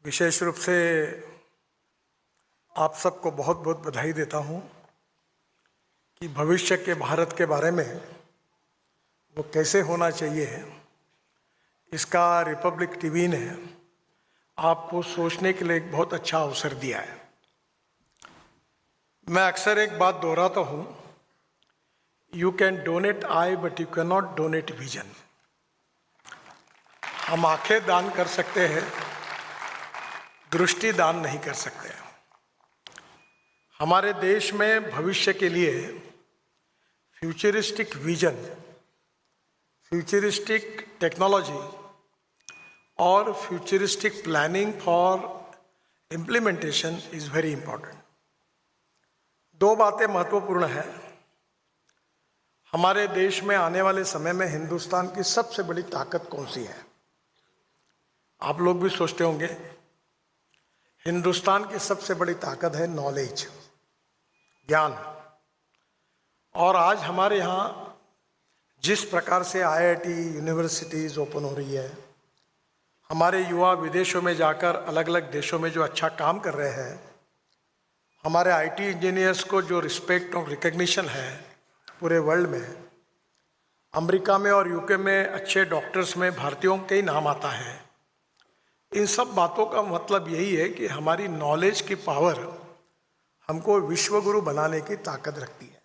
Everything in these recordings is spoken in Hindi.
विशेष रूप से आप सबको बहुत बहुत बधाई देता हूं कि भविष्य के भारत के बारे में वो कैसे होना चाहिए, इसका रिपब्लिक टीवी ने आपको सोचने के लिए एक बहुत अच्छा अवसर दिया है। मैं अक्सर एक बात दोहराता हूं, you can donate I but you can not donate vision. हम आंखें दान कर सकते हैं, दृष्टि दान नहीं कर सकते। हमारे देश में भविष्य के लिए फ्यूचरिस्टिक विजन, फ्यूचरिस्टिक टेक्नोलॉजी और futuristic planning for implementation is very important. दो बातें महत्वपूर्ण हैं। हमारे देश में आने वाले समय में हिंदुस्तान की सबसे बड़ी ताकत कौन सी है? आप लोग भी सोचते होंगे, हिंदुस्तान की सबसे बड़ी ताकत है नॉलेज, ज्ञान। और आज हमारे यहाँ जिस प्रकार से आईआईटी यूनिवर्सिटीज़ ओपन हो रही है, हमारे युवा विदेशों में जाकर अलग अलग देशों में जो अच्छा काम कर रहे हैं, हमारे आईटी इंजीनियर्स को जो रिस्पेक्ट और रिकग्निशन है पूरे वर्ल्ड में, अमेरिका में और यूके में अच्छे डॉक्टर्स में भारतीयों के ही नाम आता है। इन सब बातों का मतलब यही है कि हमारी नॉलेज की पावर हमको विश्वगुरु बनाने की ताकत रखती है।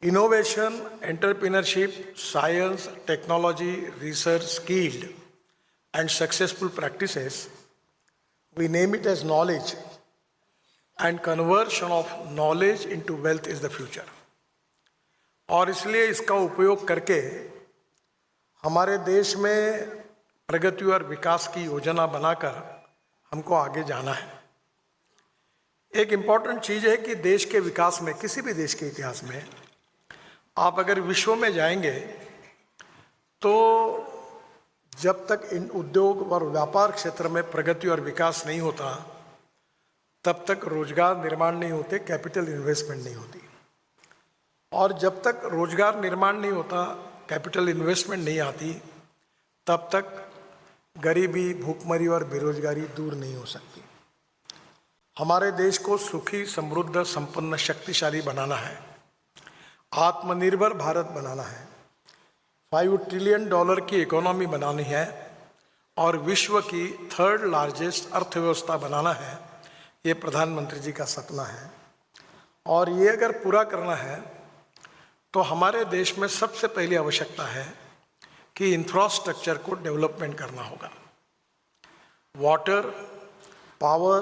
Innovation, entrepreneurship, science, technology, research, skilled and successful practices, we name it as knowledge, and conversion of knowledge into wealth is the future. और इसलिए इसका उपयोग करके हमारे देश में प्रगति और विकास की योजना बनाकर हमको आगे जाना है। एक इम्पॉर्टेंट चीज़ है कि देश के विकास में, किसी भी देश के इतिहास में, आप अगर विश्व में जाएंगे तो जब तक इन उद्योग और व्यापार क्षेत्र में प्रगति और विकास नहीं होता, तब तक रोजगार निर्माण नहीं होते, कैपिटल इन्वेस्टमेंट नहीं होती। और जब तक रोजगार निर्माण नहीं होता, कैपिटल इन्वेस्टमेंट नहीं आती, तब तक गरीबी, भूखमरी और बेरोजगारी दूर नहीं हो सकती। हमारे देश को सुखी, समृद्ध, संपन्न, शक्तिशाली बनाना है, आत्मनिर्भर भारत बनाना है, $5 ट्रिलियन की इकोनॉमी बनानी है और विश्व की 3rd लार्जेस्ट अर्थव्यवस्था बनाना है। ये प्रधानमंत्री जी का सपना है। और ये अगर पूरा करना है तो हमारे देश में सबसे पहली आवश्यकता है कि इंफ्रास्ट्रक्चर को डेवलपमेंट करना होगा। Water, power,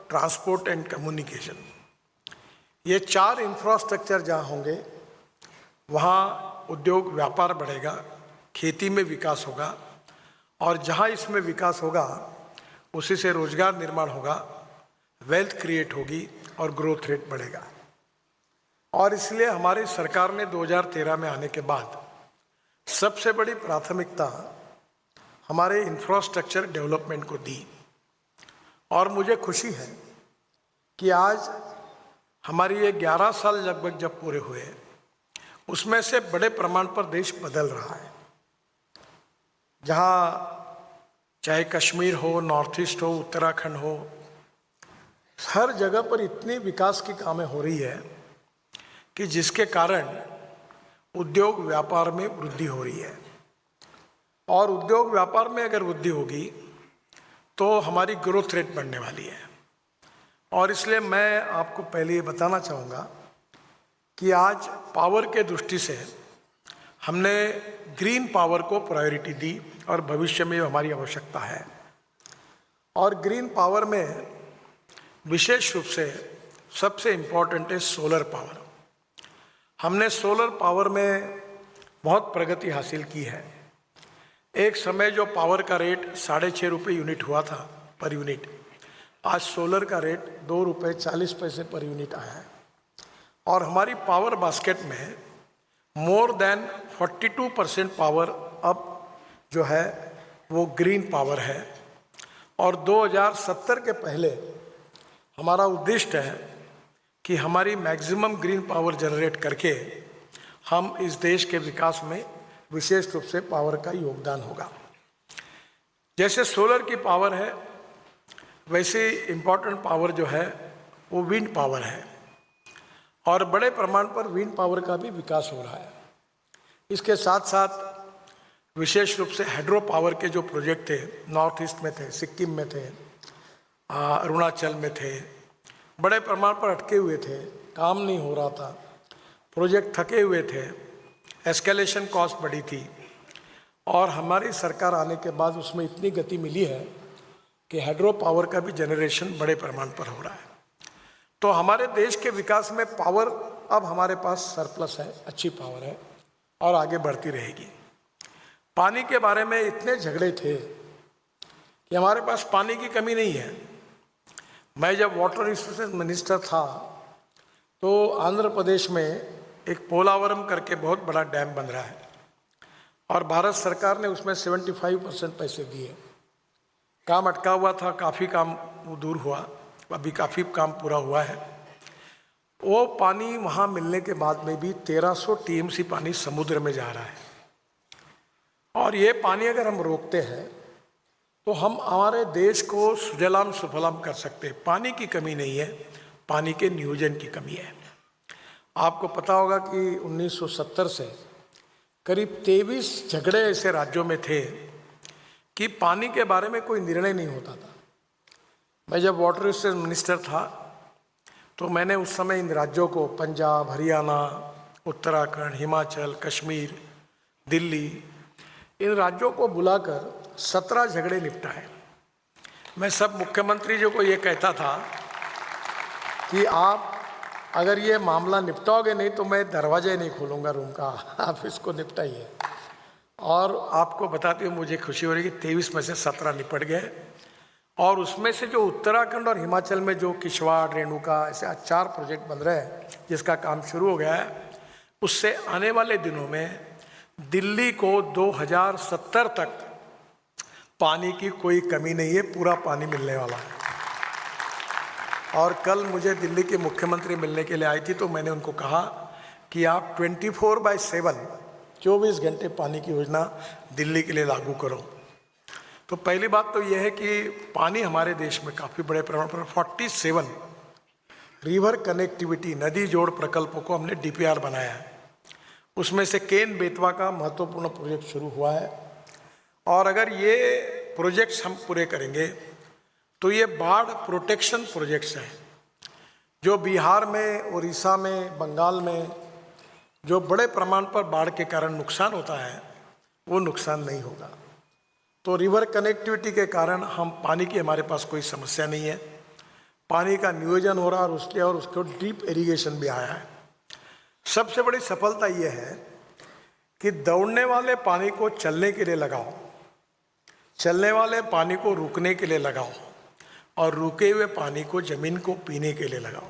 transport and communication, ये 4 इंफ्रास्ट्रक्चर जहाँ होंगे वहाँ उद्योग व्यापार बढ़ेगा, खेती में विकास होगा, और जहाँ इसमें विकास होगा उसी से रोजगार निर्माण होगा, वेल्थ क्रिएट होगी और ग्रोथ रेट बढ़ेगा। और इसलिए हमारी सरकार ने 2013 में आने के बाद सबसे बड़ी प्राथमिकता हमारे इंफ्रास्ट्रक्चर डेवलपमेंट को दी। और मुझे खुशी है कि आज हमारी ये 11 साल लगभग जब पूरे हुए, उसमें से बड़े प्रमाण पर देश बदल रहा है। जहाँ चाहे कश्मीर हो, नॉर्थ ईस्ट हो, उत्तराखंड हो, हर जगह पर इतनी विकास की कामें हो रही है कि जिसके कारण उद्योग व्यापार में वृद्धि हो रही है। और उद्योग व्यापार में अगर वृद्धि होगी तो हमारी ग्रोथ रेट बढ़ने वाली है। और इसलिए मैं आपको पहले ये बताना चाहूँगा कि आज पावर के दृष्टि से हमने ग्रीन पावर को प्रायोरिटी दी और भविष्य में हमारी आवश्यकता है। और ग्रीन पावर में विशेष रूप से सबसे इम्पॉर्टेंट है सोलर पावर। हमने सोलर पावर में बहुत प्रगति हासिल की है। एक समय जो पावर का रेट 6.5 रुपये यूनिट हुआ था पर यूनिट, आज सोलर का रेट ₹2.40 पर यूनिट आया है। और हमारी पावर बास्केट में मोर देन 42% पावर अब जो है वो ग्रीन पावर है। और 2070 के पहले हमारा उद्देश्य है कि हमारी मैक्सिमम ग्रीन पावर जनरेट करके हम इस देश के विकास में विशेष रूप से पावर का योगदान होगा। जैसे सोलर की पावर है, वैसे इम्पॉर्टेंट पावर जो है वो विंड पावर है, और बड़े प्रमाण पर विंड पावर का भी विकास हो रहा है। इसके साथ साथ विशेष रूप से हाइड्रो पावर के जो प्रोजेक्ट थे, नॉर्थ ईस्ट में थे, सिक्किम में थे, अरुणाचल में थे, बड़े प्रमाण पर अटके हुए थे, काम नहीं हो रहा था, प्रोजेक्ट थके हुए थे, एस्केलेशन कॉस्ट बढ़ी थी, और हमारी सरकार आने के बाद उसमें इतनी गति मिली है कि हाइड्रो पावर का भी जनरेशन बड़े प्रमाण पर हो रहा है। तो हमारे देश के विकास में पावर अब हमारे पास सरप्लस है, अच्छी पावर है और आगे बढ़ती रहेगी। पानी के बारे में इतने झगड़े थे कि हमारे पास पानी की कमी नहीं है। मैं जब वाटर रिसोर्सेज मिनिस्टर था तो आंध्र प्रदेश में एक पोलावरम करके बहुत बड़ा डैम बन रहा है, और भारत सरकार ने उसमें 75% पैसे दिए। काम अटका हुआ था, काफ़ी काम दूर हुआ, अभी काफ़ी काम पूरा हुआ है। वो पानी वहाँ मिलने के बाद में भी 1300 टीएमसी पानी समुद्र में जा रहा है, और ये पानी अगर हम रोकते हैं तो हम हमारे देश को सुजलाम सुफलाम कर सकते हैं। पानी की कमी नहीं है, पानी के नियोजन की कमी है। आपको पता होगा कि 1970 से करीब 23 झगड़े ऐसे राज्यों में थे कि पानी के बारे में कोई निर्णय नहीं होता था। मैं जब वाटर रिसोर्स मिनिस्टर था तो मैंने उस समय इन राज्यों को, पंजाब, हरियाणा, उत्तराखंड, हिमाचल, कश्मीर, दिल्ली, इन राज्यों को बुलाकर 17 झगड़े निपटाए। मैं सब मुख्यमंत्री जी को ये कहता था कि आप अगर ये मामला निपटाओगे नहीं तो मैं दरवाजा ही नहीं खोलूँगा रूम का, आप इसको निपटाइए। और आपको बताते हुए मुझे खुशी हो रही है कि 23 में से 17 निपट गए, और उसमें से जो उत्तराखंड और हिमाचल में जो किश्तवाड़, रेणुका, ऐसे 4 प्रोजेक्ट बन रहे हैं जिसका काम शुरू हो गया है, उससे आने वाले दिनों में दिल्ली को 2070 तक पानी की कोई कमी नहीं है, पूरा पानी मिलने वाला है। और कल मुझे दिल्ली के मुख्यमंत्री मिलने के लिए आई थी तो मैंने उनको कहा कि आप 24/7 24 घंटे पानी की योजना दिल्ली के लिए लागू करो। तो पहली बात तो यह है कि पानी हमारे देश में काफ़ी बड़े प्रमाण पर 47 रिवर कनेक्टिविटी, नदी जोड़ प्रकल्पों को हमने डीपीआर बनाया है। उसमें से केन बेतवा का महत्वपूर्ण प्रोजेक्ट शुरू हुआ है, और अगर ये प्रोजेक्ट्स हम पूरे करेंगे तो ये बाढ़ प्रोटेक्शन प्रोजेक्ट्स हैं, जो बिहार में, उड़ीसा में, बंगाल में जो बड़े प्रमाण पर बाढ़ के कारण नुकसान होता है वो नुकसान नहीं होगा। तो रिवर कनेक्टिविटी के कारण हम पानी की, हमारे पास कोई समस्या नहीं है, पानी का नियोजन हो रहा है, और उसको डीप इरिगेशन भी आया है। सबसे बड़ी सफलता ये है कि दौड़ने वाले पानी को चलने के लिए लगाओ, चलने वाले पानी को रुकने के लिए लगाओ, और रुके हुए पानी को जमीन को पीने के लिए लगाओ।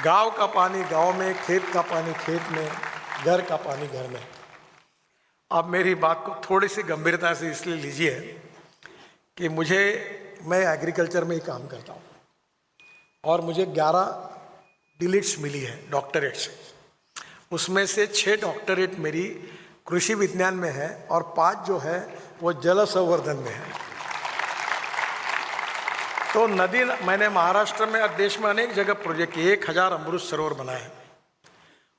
गांव का पानी गांव में, खेत का पानी खेत में, घर का पानी घर में। आप मेरी बात को थोड़ी सी गंभीरता से इसलिए लीजिए कि मैं एग्रीकल्चर में ही काम करता हूँ, और मुझे 11 डिलीट्स मिली है डॉक्टरेट्स। उसमें से 6 डॉक्टरेट मेरी कृषि विज्ञान में है, और 5 जो है वो जल संवर्धन में है। तो नदी, मैंने महाराष्ट्र में और देश में अनेक जगह प्रोजेक्ट किए, 1000 अमृत सरोवर बनाए,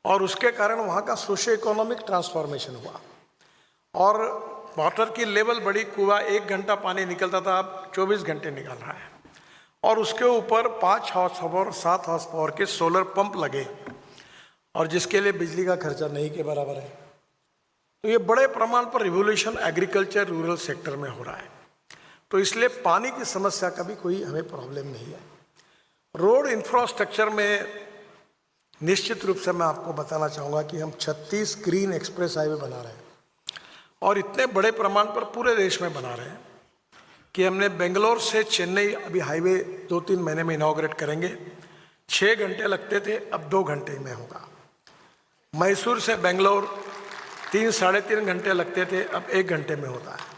और उसके कारण वहाँ का सोशियो इकोनॉमिक ट्रांसफॉर्मेशन हुआ, और वाटर की लेवल बड़ी, कुआं 1 घंटा पानी निकलता था, अब 24 घंटे निकल रहा है, और उसके ऊपर 5 हॉर्स पावर 7 हॉर्स पावर के सोलर पंप लगे, और जिसके लिए बिजली का खर्चा नहीं के बराबर है। तो ये बड़े प्रमाण per revolution agriculture rural sector में हो रहा है। तो इसलिए पानी की समस्या का भी कोई हमें प्रॉब्लम नहीं है। रोड इंफ्रास्ट्रक्चर में निश्चित रूप से मैं आपको बताना चाहूँगा कि हम 36 ग्रीन एक्सप्रेस हाईवे बना रहे हैं, और इतने बड़े प्रमाण पर पूरे देश में बना रहे हैं कि हमने बेंगलोर से चेन्नई अभी हाईवे 2-3 महीने में इनॉग्रेट करेंगे। 6 घंटे लगते थे, अब 2 घंटे में होगा। मैसूर से बेंगलोर 3-3.5 घंटे लगते थे, अब 1 घंटे में होता है।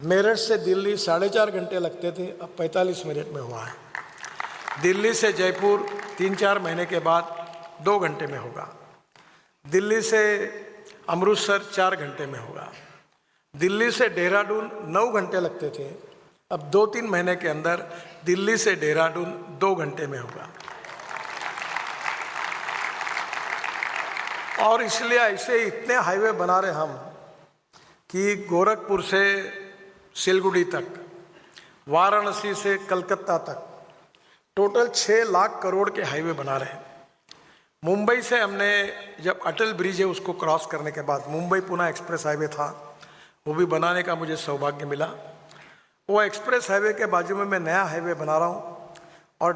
मेरठ से दिल्ली 4.5 घंटे लगते थे, अब 45 मिनट में हुआ है। दिल्ली से जयपुर 3-4 महीने के बाद 2 घंटे में होगा। दिल्ली से अमृतसर 4 घंटे में होगा। दिल्ली से देहरादून 9 घंटे लगते थे, अब 2-3 महीने के अंदर दिल्ली से देहरादून 2 घंटे में होगा। और इसलिए ऐसे इतने हाईवे बना रहे हम कि गोरखपुर से सिलगुड़ी तक, वाराणसी से कलकत्ता तक टोटल 6 लाख करोड़ के हाईवे बना रहे हैं। मुंबई से हमने जब अटल ब्रिज है उसको क्रॉस करने के बाद मुंबई पुणे एक्सप्रेस हाईवे था, वो भी बनाने का मुझे सौभाग्य मिला। वो एक्सप्रेस हाईवे के बाजू में मैं नया हाईवे बना रहा हूँ और